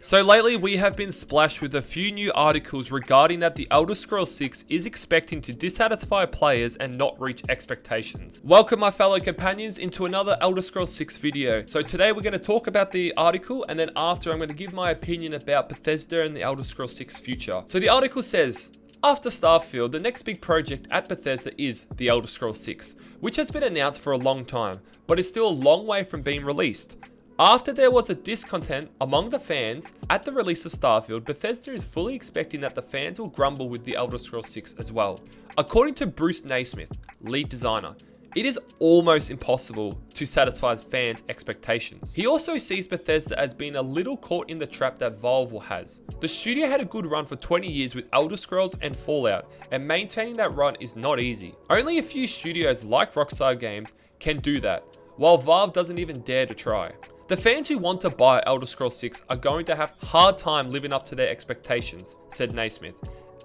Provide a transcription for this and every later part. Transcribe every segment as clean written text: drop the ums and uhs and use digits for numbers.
So lately we have been splashed with a few new articles regarding that the Elder Scrolls 6 is expecting to dissatisfy players and not reach expectations. Welcome my fellow companions into another Elder Scrolls 6 video. So today we're going to talk about the article, and then after I'm going to give my opinion about Bethesda and the Elder Scrolls 6 future. So the article says, after Starfield, the next big project at Bethesda is the Elder Scrolls 6, which has been announced for a long time, but is still a long way from being released. After there was a discontent among the fans at the release of Starfield, Bethesda is fully expecting that the fans will grumble with the Elder Scrolls 6 as well. According to Bruce Nesmith, lead designer, it is almost impossible to satisfy fans' expectations. He also sees Bethesda as being a little caught in the trap that Valve has. The studio had a good run for 20 years with Elder Scrolls and Fallout, and maintaining that run is not easy. Only a few studios like Rockstar Games can do that, while Valve doesn't even dare to try. The fans who want to buy Elder Scrolls 6 are going to have a hard time living up to their expectations, said Nesmith.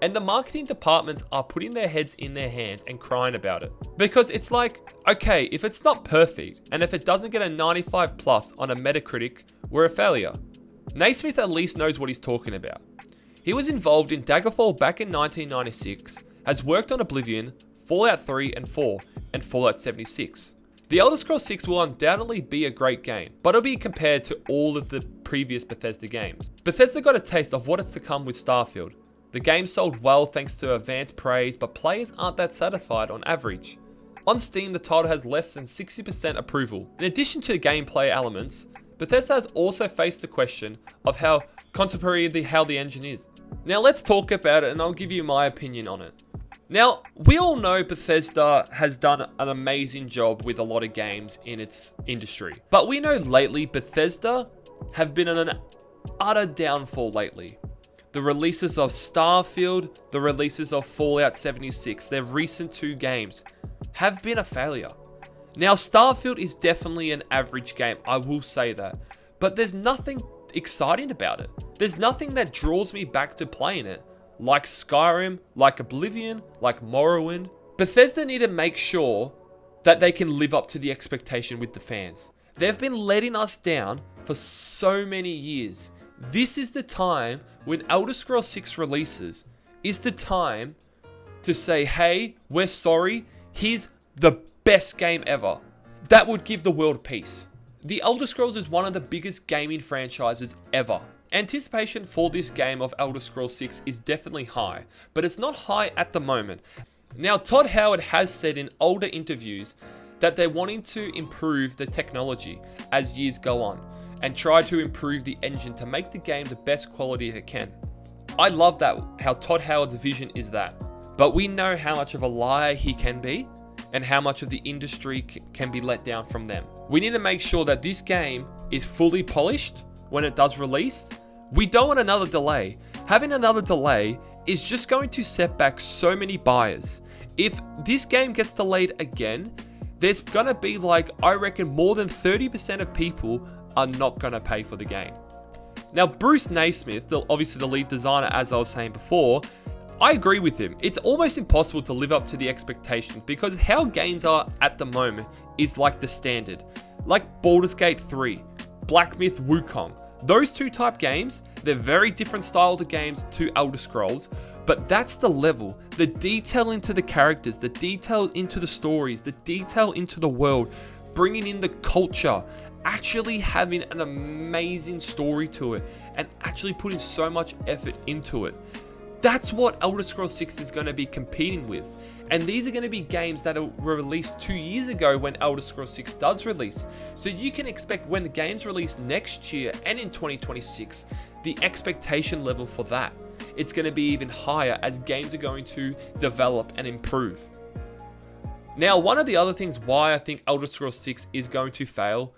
And the marketing departments are putting their heads in their hands and crying about it. Because it's like, okay, if it's not perfect, and if it doesn't get a 95 plus on a Metacritic, we're a failure. Nesmith at least knows what he's talking about. He was involved in Daggerfall back in 1996, has worked on Oblivion, Fallout 3 and 4, and Fallout 76. The Elder Scrolls 6 will undoubtedly be a great game, but it'll be compared to all of the previous Bethesda games. Bethesda got a taste of what is to come with Starfield. The game sold well thanks to advanced praise, but players aren't that satisfied on average. On Steam, the title has less than 60% approval. In addition to gameplay elements, Bethesda has also faced the question of how contemporary how the engine is. Now let's talk about it and I'll give you my opinion on it. Now, we all know Bethesda has done an amazing job with a lot of games in its industry. But we know lately Bethesda have been in an utter downfall lately. The releases of Starfield, the releases of Fallout 76, their recent two games, have been a failure. Now, Starfield is definitely an average game, I will say that. But there's nothing exciting about it. There's nothing that draws me back to playing it. Like Skyrim, like Oblivion, like Morrowind. Bethesda need to make sure that they can live up to the expectation with the fans. They've been letting us down for so many years. This is the time when Elder Scrolls 6 releases, is the time to say, hey, we're sorry, here's the best game ever. That would give the world peace. The Elder Scrolls is one of the biggest gaming franchises ever. Anticipation for this game of Elder Scrolls 6 is definitely high, but it's not high at the moment. Now, Todd Howard has said in older interviews that they're wanting to improve the technology as years go on and try to improve the engine to make the game the best quality it can. I love that, how Todd Howard's vision is that, but we know how much of a liar he can be and how much of the industry can be let down from them. We need to make sure that this game is fully polished when it does release. We don't want another delay. Having another delay is just going to set back so many buyers. If this game gets delayed again, there's gonna be I reckon more than 30% of people are not gonna pay for the game. Now, Bruce Nesmith, obviously the lead designer, as I was saying before, I agree with him. It's almost impossible to live up to the expectations because how games are at the moment is like the standard. Like Baldur's Gate 3, Black Myth Wukong. Those two type games, they're very different style of games to Elder Scrolls, but that's the level. The detail into the characters, the detail into the stories, the detail into the world, bringing in the culture, actually having an amazing story to it, and actually putting so much effort into it. That's what Elder Scrolls 6 is going to be competing with. And these are going to be games that were released 2 years ago when Elder Scrolls 6 does release. So you can expect when the games release next year and in 2026, the expectation level for that, it's going to be even higher as games are going to develop and improve. Now, one of the other things why I think Elder Scrolls 6 is going to fail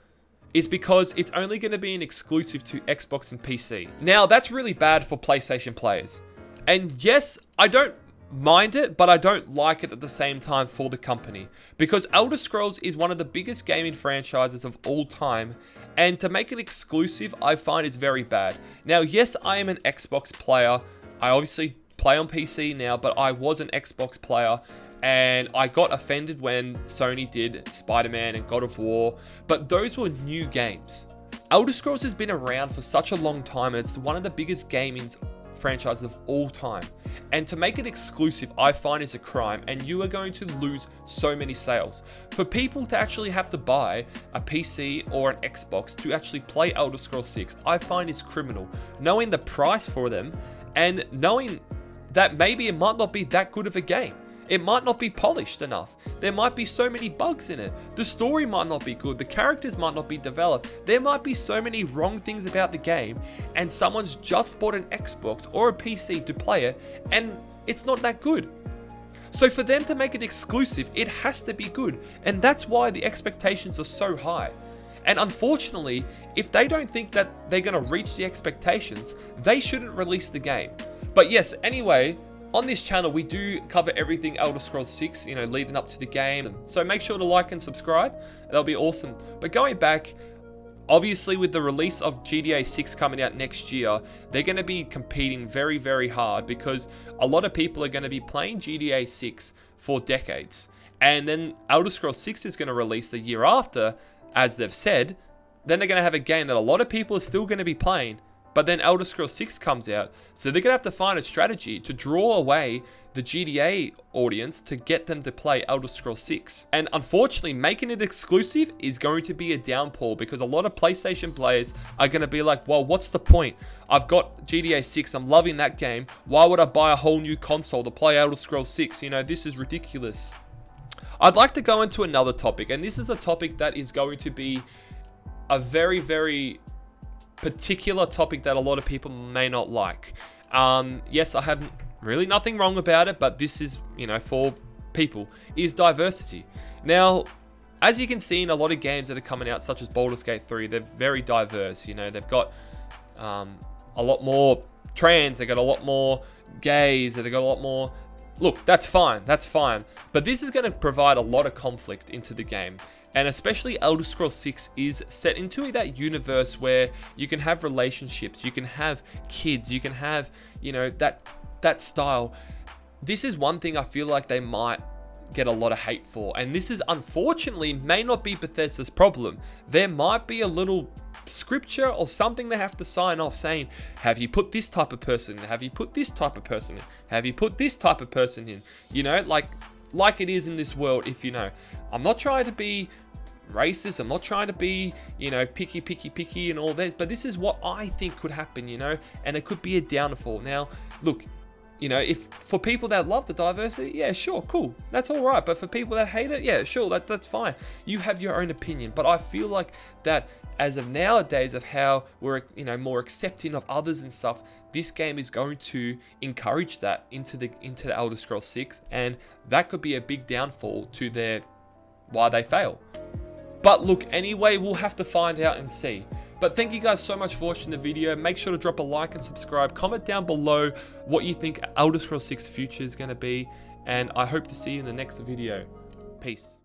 is because it's only going to be an exclusive to Xbox and PC. Now, that's really bad for PlayStation players. And yes, I don't mind it, but I don't like it at the same time for the company, because Elder Scrolls is one of the biggest gaming franchises of all time, and to make it exclusive I find is very bad. Now, yes, I am an Xbox player. I obviously play on PC now, but I was an Xbox player, and I got offended when Sony did Spider-Man and God of War, but those were new games. Elder Scrolls has been around for such a long time, and it's one of the biggest gaming franchises of all time. And to make it exclusive, I find is a crime, and you are going to lose so many sales. For people to actually have to buy a PC or an Xbox to actually play Elder Scrolls 6, I find is criminal. Knowing the price for them, and knowing that maybe it might not be that good of a game. It might not be polished enough. There might be so many bugs in it. The story might not be good. The characters might not be developed. There might be so many wrong things about the game, and someone's just bought an Xbox or a PC to play it, and it's not that good. So for them to make it exclusive, it has to be good, and that's why the expectations are so high. And unfortunately, if they don't think that they're going to reach the expectations, they shouldn't release the game. But yes, anyway, on this channel, we do cover everything Elder Scrolls 6, leading up to the game. So make sure to like and subscribe. That'll be awesome. But going back, obviously with the release of GTA 6 coming out next year, they're going to be competing very, very hard because a lot of people are going to be playing GTA 6 for decades. And then Elder Scrolls 6 is going to release the year after, as they've said. Then they're going to have a game that a lot of people are still going to be playing. But then Elder Scrolls 6 comes out, so they're going to have to find a strategy to draw away the GTA audience to get them to play Elder Scrolls 6. And unfortunately, making it exclusive is going to be a downfall because a lot of PlayStation players are going to be like, well, what's the point? I've got GTA 6, I'm loving that game. Why would I buy a whole new console to play Elder Scrolls 6? This is ridiculous. I'd like to go into another topic, and this is a topic that is going to be a very, very particular topic that a lot of people may not like. Yes, I have really nothing wrong about it, but this is, for people, is diversity. Now, as you can see in a lot of games that are coming out, such as Baldur's Gate 3, they're very diverse. They've got a lot more trans, they've got a lot more gays, they've got a lot more... Look, that's fine. But this is going to provide a lot of conflict into the game. And especially Elder Scrolls 6 is set into that universe where you can have relationships, you can have kids, you can have, that style. This is one thing I feel like they might get a lot of hate for. And this is unfortunately may not be Bethesda's problem. There might be a little scripture or something they have to sign off saying, have you put this type of person in? Have you put this type of person in? Have you put this type of person in? Like it is in this world, I'm not trying to be racist, I'm not trying to be, picky and all this, but this is what I think could happen, and it could be a downfall. Now, look, if for people that love the diversity, yeah, sure, cool, that's all right. But for people that hate it, yeah, sure, that's fine. You have your own opinion, but I feel like that as of nowadays of how we're, more accepting of others and stuff, this game is going to encourage that into the Elder Scrolls 6, and that could be a big downfall to why they fail. But look, anyway, we'll have to find out and see. But thank you guys so much for watching the video. Make sure to drop a like and subscribe. Comment down below what you think Elder Scrolls 6 future is going to be, and I hope to see you in the next video. Peace.